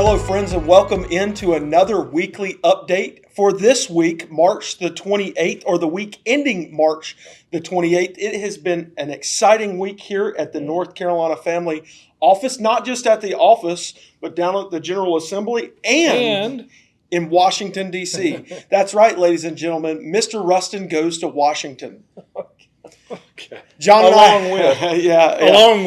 Hello, friends, and welcome into another weekly update for this week, March the 28th, or the week ending March the 28th. It has been an exciting week here at the North Carolina Family Office, not just at the office, but down at the General Assembly and in Washington, D.C. That's right, ladies and gentlemen, Mr. Rustin goes to Washington. Okay. John Along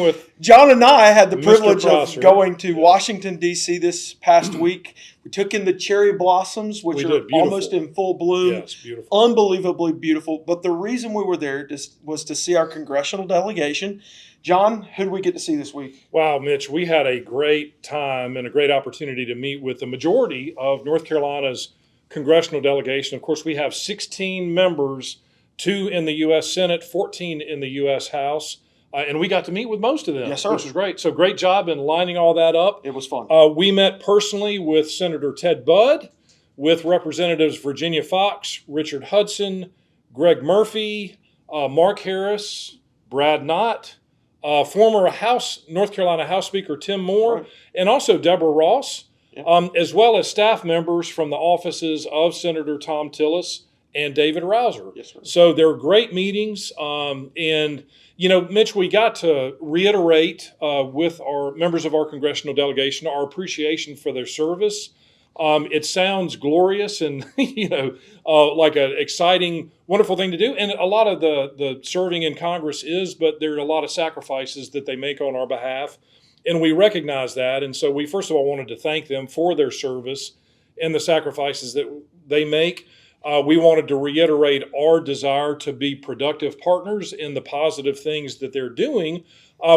with John and I had the Mr. privilege of Prosser. going to Washington, D.C. this past week. We took in the cherry blossoms, which We are did. Beautiful. almost in full bloom. Yes, beautiful. Unbelievably beautiful. But the reason we were there was to see our congressional delegation. John, who did we get to see this week? Wow, Mitch, we had a great time and a great opportunity to meet with the majority of North Carolina's congressional delegation. Of course, we have 16 members, 2 in the U.S. Senate, 14 in the U.S. House, and we got to meet with most of them, Yes, sir. which was great. So great job in lining all that up. It was fun. We met personally with Senator Ted Budd, with Representatives Virginia Fox, Richard Hudson, Greg Murphy, Mark Harris, Brad Knott, former North Carolina House Speaker Tim Moore, Right. and also Deborah Ross, Yeah. as well as staff members from the offices of Senator Tom Tillis and David Rouser. Yes, sir. So they were great meetings. And, you know, Mitch, we got to reiterate with our members of our congressional delegation our appreciation for their service. It sounds glorious and, like an exciting, wonderful thing to do. And a lot of the serving in Congress is, but there are a lot of sacrifices that they make on our behalf. And we recognize that. And so we, first of all, wanted to thank them for their service and the sacrifices that they make. We wanted to reiterate our desire to be productive partners in the positive things that they're doing.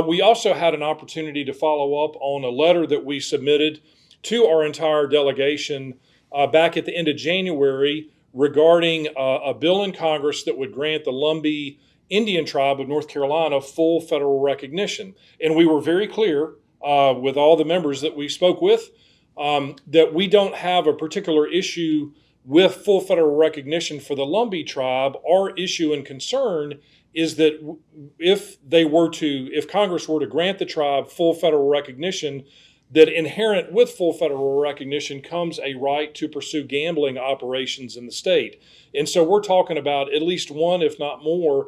We also had an opportunity to follow up on a letter that we submitted to our entire delegation back at the end of January regarding a bill in Congress that would grant the Lumbee Indian tribe of North Carolina full federal recognition. And we were very clear with all the members that we spoke with that we don't have a particular issue with full federal recognition for the Lumbee tribe. Our issue and concern is that if Congress were to grant the tribe full federal recognition, that inherent with full federal recognition comes a right to pursue gambling operations in the state. And so we're talking about at least one, if not more,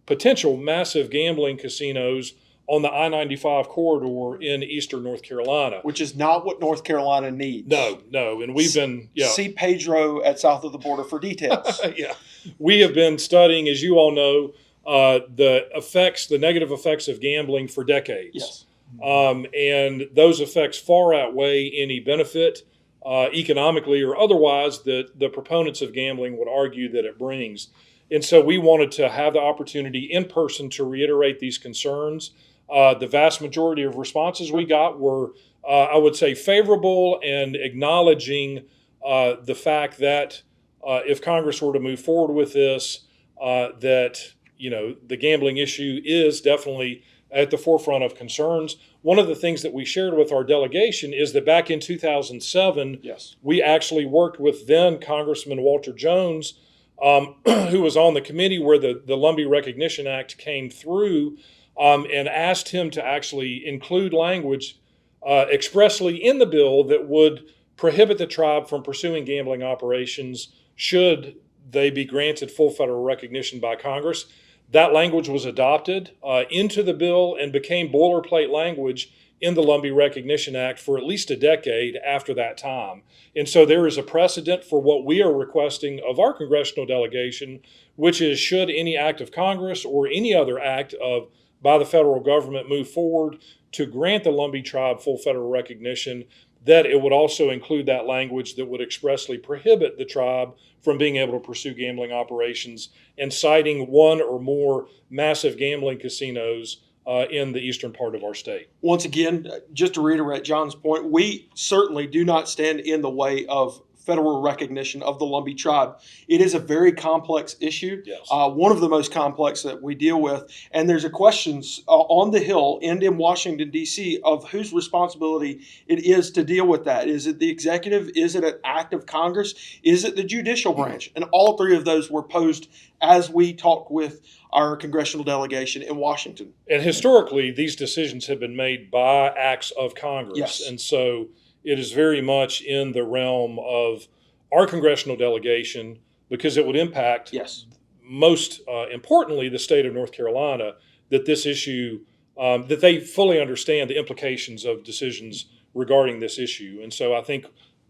potential massive gambling casinos on the I-95 corridor in eastern North Carolina. Which is not what North Carolina needs. No. And we've been, See Pedro at south of the border for details. Yeah. We have been studying, as you all know, the negative effects of gambling for decades. Yes. And those effects far outweigh any benefit, economically or otherwise, that the proponents of gambling would argue that it brings. And so we wanted to have the opportunity in person to reiterate these concerns. The vast majority of responses we got were, I would say, favorable and acknowledging the fact that if Congress were to move forward with this, that the gambling issue is definitely at the forefront of concerns. One of the things that we shared with our delegation is that back in 2007, Yes. we actually worked with then Congressman Walter Jones, who was on the committee where the Lumbee Recognition Act came through, and asked him to actually include language expressly in the bill that would prohibit the tribe from pursuing gambling operations should they be granted full federal recognition by Congress. That language was adopted into the bill and became boilerplate language in the Lumbee Recognition Act for at least a decade after that time. And so there is a precedent for what we are requesting of our congressional delegation, which is should any act of Congress or any other act by the federal government move forward to grant the Lumbee tribe full federal recognition, that it would also include that language that would expressly prohibit the tribe from being able to pursue gambling operations and citing one or more massive gambling casinos in the eastern part of our state. Once again, just to reiterate John's point, we certainly do not stand in the way of federal recognition of the Lumbee tribe. It is a very complex issue, Yes. one of the most complex that we deal with. And there's a questions on the Hill and in Washington, D.C. of whose responsibility it is to deal with that. Is it the executive? Is it an act of Congress? Is it the judicial branch? And all three of those were posed as we talked with our congressional delegation in Washington. And historically, these decisions have been made by acts of Congress. Yes. And so it is very much in the realm of our congressional delegation because it would impact, Yes, most importantly, the state of North Carolina, that this issue, that they fully understand the implications of decisions regarding this issue. And so I think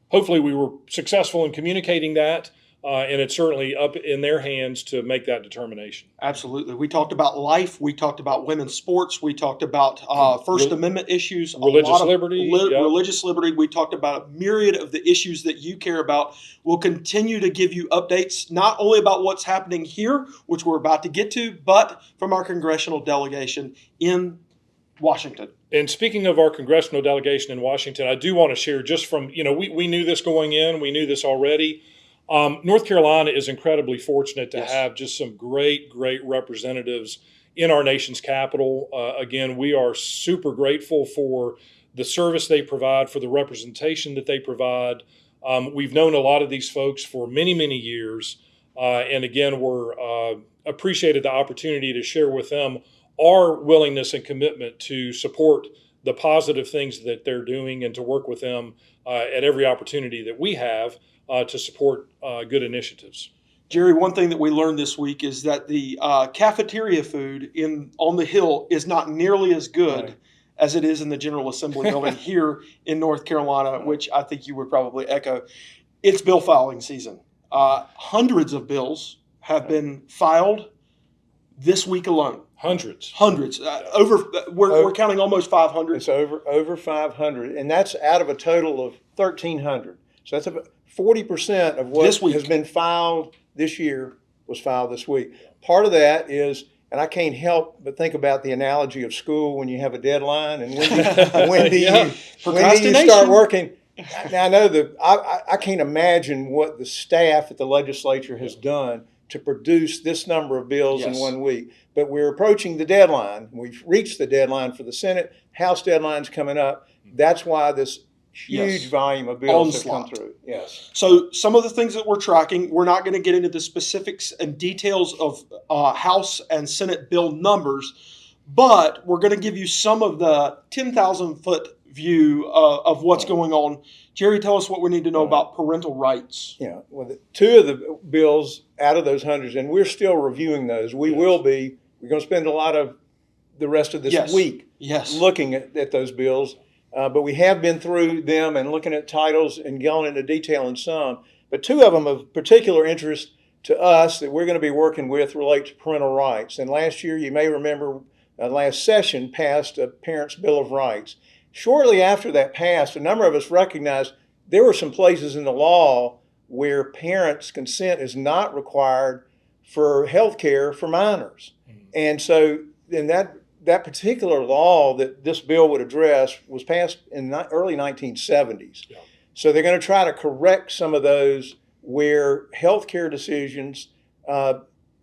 hopefully we were successful in communicating that. And it's certainly up in their hands to make that determination. absolutely. We talked about life. We talked about women's sports. We talked about First Amendment issues, Religious liberty. Yep. religious liberty. We talked about a myriad of the issues that you care about. We'll continue to give you updates, not only about what's happening here, which we're about to get to, but from our congressional delegation in Washington. And speaking of our congressional delegation in Washington, I do want to share just from, we knew this going in, we knew this already. North Carolina is incredibly fortunate to Yes. have just some great representatives in our nation's capital. Again, we are super grateful for the service they provide, for the representation that they provide. We've known a lot of these folks for many years. And again, we're appreciated the opportunity to share with them our willingness and commitment to support the positive things that they're doing and to work with them at every opportunity that we have to support good initiatives. Jerry, one thing that we learned this week is that the cafeteria food on the Hill is not nearly as good Right. as it is in the General Assembly building here in North Carolina, which I think you would probably echo. It's bill filing season. Hundreds of bills have been filed this week alone. Hundreds. We're counting almost 500. It's over 500, and that's out of a total of 1,300. So that's about 40% of what This week. has been filed this year was filed this week. Part of that is, and I can't help but think about the analogy of school when you have a deadline, and when do Yeah. when do you Procrastination. start working? Now I know that I can't imagine what the staff at the legislature has done to produce this number of bills in Yes. 1 week. But we're approaching the deadline. We've reached the deadline for the Senate. House deadline's coming up. That's why this huge Yes. volume of bills have Onslaught. come through. Yes. So some of the things that we're tracking, we're not going to get into the specifics and details of House and Senate bill numbers, but we're going to give you some of the 10,000-foot view of what's going on. Jerry, tell us what we need to know about parental rights. Yeah. Well, two of the bills out of those hundreds, and we're still reviewing those. We will be. We're going to spend a lot of the rest of this Yes. week Yes. looking at those bills. But we have been through them and looking at titles and going into detail in some. But two of them of particular interest to us that we're going to be working with relate to parental rights. And last year, you may remember, last session passed a Parents' Bill of Rights. Shortly after that passed, a number of us recognized there were some places in the law where parents' consent is not required for health care for minors. And so in that particular law that this bill would address was passed in the early 1970s. Yeah. So they're going to try to correct some of those where healthcare decisions,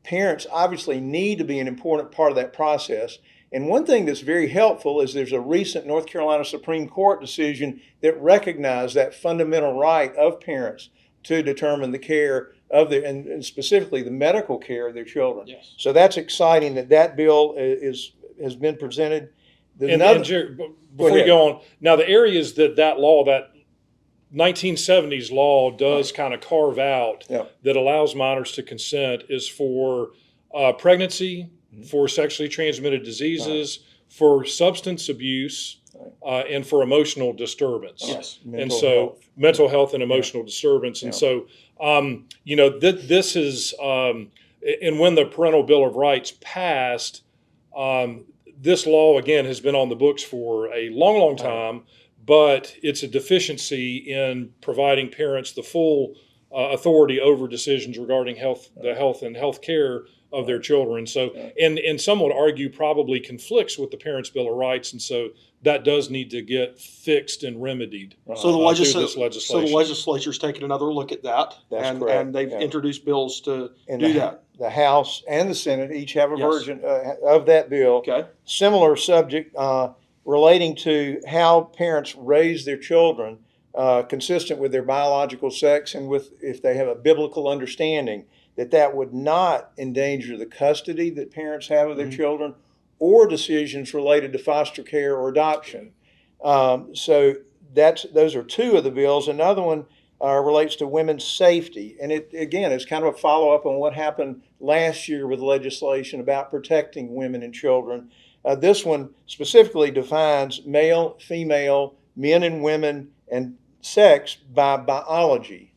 parents obviously need to be an important part of that process. And one thing that's very helpful is there's a recent North Carolina Supreme Court decision that recognized that fundamental right of parents to determine the care of their, and specifically the medical care of their children. Yes. So that's exciting that bill has been presented. And Jerry, before you go on, now the areas that law, that 1970s law does kind of carve out that allows minors to consent is for pregnancy, for sexually transmitted diseases, for substance abuse, and for emotional disturbance. Yes. Mental health and emotional disturbance. And so, this is, and when the Parental Bill of Rights passed, this law, again, has been on the books for a long time, but it's a deficiency in providing parents the full authority over decisions regarding the health and health care of their children. So, and some would argue probably conflicts with the Parents' Bill of Rights, and so that does need to get fixed and remedied So the through this legislation. legislature's taking another look at that, That's and correct. and they've introduced bills to And do that. The House and the Senate each have a Yes. version of that bill. Okay. Similar subject relating to how parents raise their children consistent with their biological sex and with if they have a biblical understanding that would not endanger the custody that parents have of their children or decisions related to foster care or adoption. So those are two of the bills. Another one relates to women's safety. And it, again, is kind of a follow-up on what happened last year with legislation about protecting women and children. This one specifically defines male, female, men and women, and sex by biology.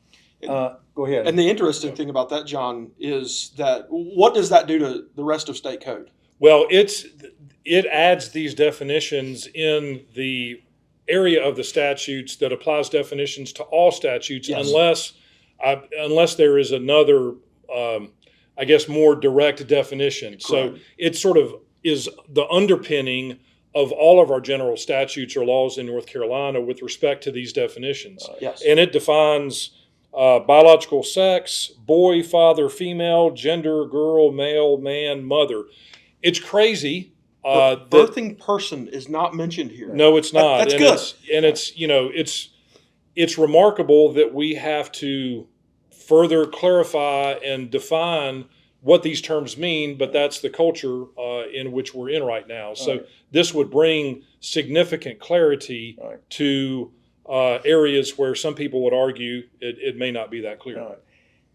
Go ahead. And the interesting thing about that, John, is that what does that do to the rest of state code? Well, it adds these definitions in the area of the statutes that applies definitions to all statutes, Yes. unless there is another, I guess, more direct definition. Correct. So it sort of is the underpinning of all of our general statutes or laws in North Carolina with respect to these definitions. Yes. And it defines biological sex, boy, father, female, gender, girl, male, man, mother. It's crazy. Birthing person is not mentioned here. No, it's not. That's and good. It's remarkable that we have to further clarify and define what these terms mean, but that's the culture in which we're in right now. So this would bring significant clarity to areas where some people would argue it may not be that clear.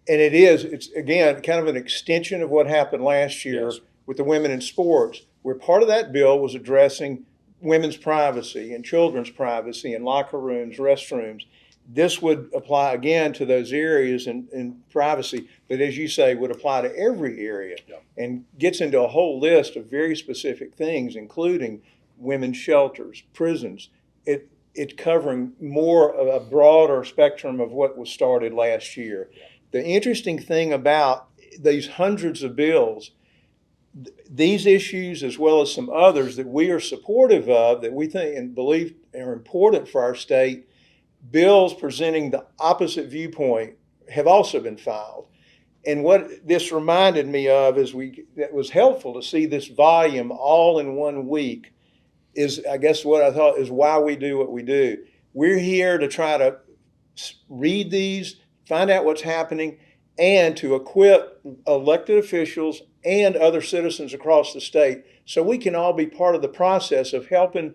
And it's again, kind of an extension of what happened last year with the women in sports, where part of that bill was addressing women's privacy and children's privacy in locker rooms, restrooms. This would apply again to those areas in privacy, but as you say, would apply to every area and gets into a whole list of very specific things, including women's shelters, prisons. It's covering more of a broader spectrum of what was started last year. The interesting thing about these hundreds of bills, these issues as well as some others that we are supportive of, that we think and believe are important for our state, bills presenting the opposite viewpoint have also been filed. And what this reminded me of that was helpful to see this volume all in 1 week is, I guess what I thought is why we do what we do. We're here to try to read these, find out what's happening, and to equip elected officials and other citizens across the state so we can all be part of the process of helping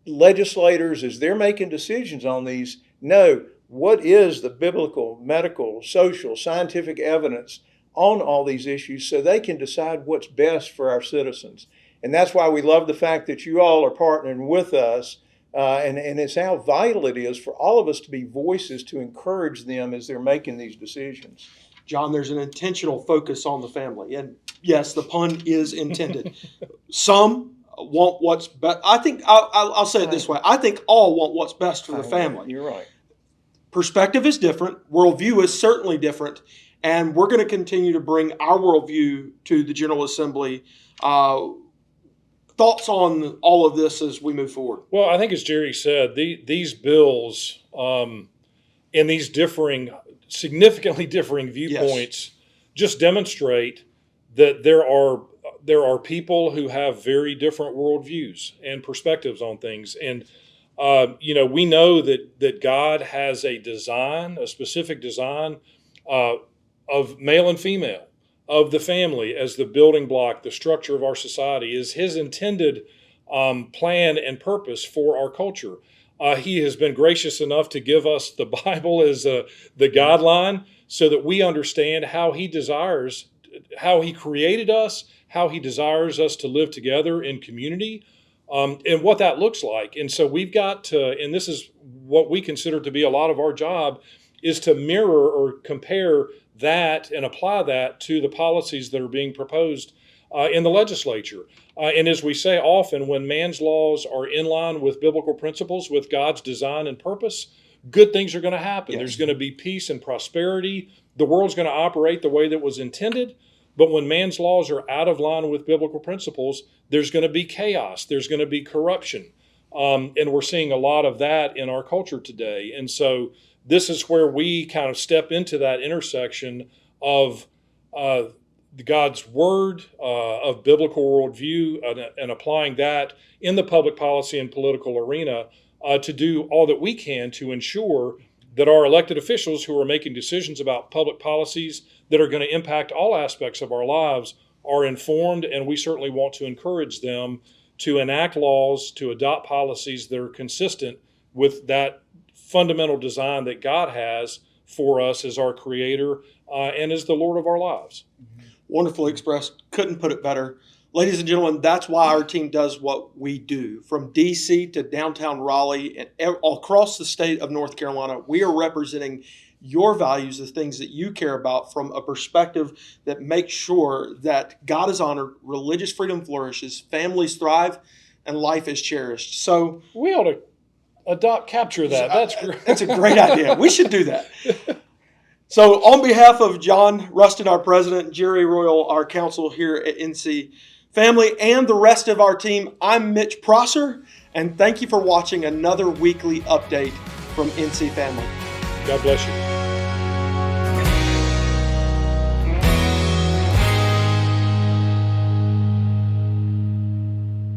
legislators, as they're making decisions on these, know what is the biblical, medical, social, scientific evidence on all these issues so they can decide what's best for our citizens. And that's why we love the fact that you all are partnering with us, and it's how vital it is for all of us to be voices to encourage them as they're making these decisions. John, there's an intentional focus on the family. And yes, the pun is intended. Some want what's best. I think I'll say it this way. I think all want what's best for the family. You're right. Perspective is different. Worldview is certainly different. And we're going to continue to bring our worldview to the General Assembly. Thoughts on all of this as we move forward? Well, I think as Jerry said, these bills and these significantly differing viewpoints just demonstrate that there are people who have very different worldviews and perspectives on things. And, we know that God has a specific design of male and female, of the family as the building block, the structure of our society, is his intended plan and purpose for our culture. He has been gracious enough to give us the Bible as the guideline so that we understand how he created us, how he desires us to live together in community, and what that looks like. And so we've got to, and this is what we consider to be a lot of our job, is to mirror or compare that and apply that to the policies that are being proposed in the legislature. And as we say often, when man's laws are in line with biblical principles, with God's design and purpose, good things are going to happen. Yes. There's going to be peace and prosperity. The world's going to operate the way that was intended. But when man's laws are out of line with biblical principles, there's going to be chaos. There's going to be corruption. And we're seeing a lot of that in our culture today. And so this is where we kind of step into that intersection of God's word, of biblical worldview, and applying that in the public policy and political arena to do all that we can to ensure that our elected officials who are making decisions about public policies that are going to impact all aspects of our lives are informed, and we certainly want to encourage them to enact laws, to adopt policies that are consistent with that fundamental design that God has for us as our Creator and as the Lord of our lives. Wonderfully expressed. Couldn't put it better. Ladies and gentlemen, that's why our team does what we do. From D.C. to downtown Raleigh and across the state of North Carolina, we are representing your values, the things that you care about, from a perspective that makes sure that God is honored, religious freedom flourishes, families thrive, and life is cherished. So we ought to capture that. That's great. That's a great idea. We should do that. So on behalf of John Rustin, our president, Jerry Royal, our counsel here at NC Family, and the rest of our team, I'm Mitch Prosser, and thank you for watching another weekly update from NC Family. God bless you.